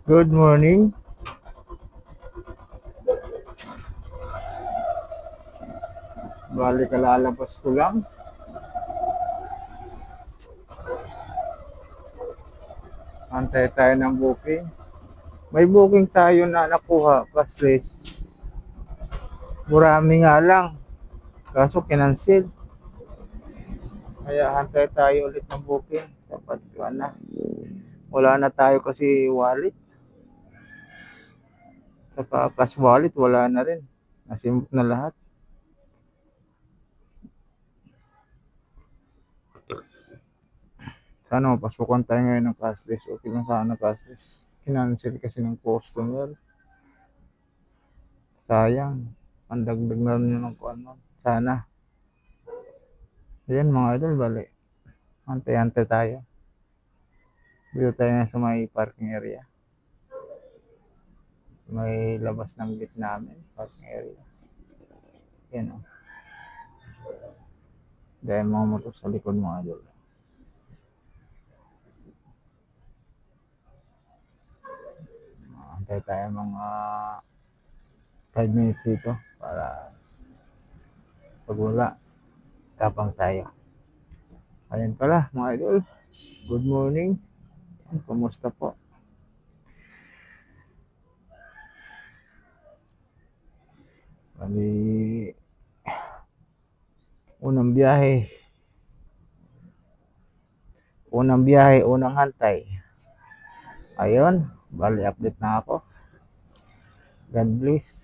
Good morning. Bali kalalabas ko lang. Antay tayo ng booking. May booking tayo na nakuha, paslis. Marami nga lang. Kaso kinansil. Kaya antay tayo ulit ng booking. Dapat na. Wala na tayo kasi wallet. Saka cash wallet, wala na rin. Nasimot na lahat. Sana mapasukan tayo ngayon ng cashless. Okay lang sana cashless. Kinancel kasi ng customer. Sayang. Pandagdag na rin ng ano. Sana. Ayan mga idol, bali. Antay-antay tayo. Dito tayo na sa may parking area. May labas ng gate namin. Parking area. Yan o. Dahil mga motor sa likod mga idol. Antay tayo mga 5 minutes dito para pag wala, tapang tayo. Ayan pala mga idol. Good morning. Kumusta po? Bali, unang biyahe, unang hantay. Ayun, bali update na ako. God bless.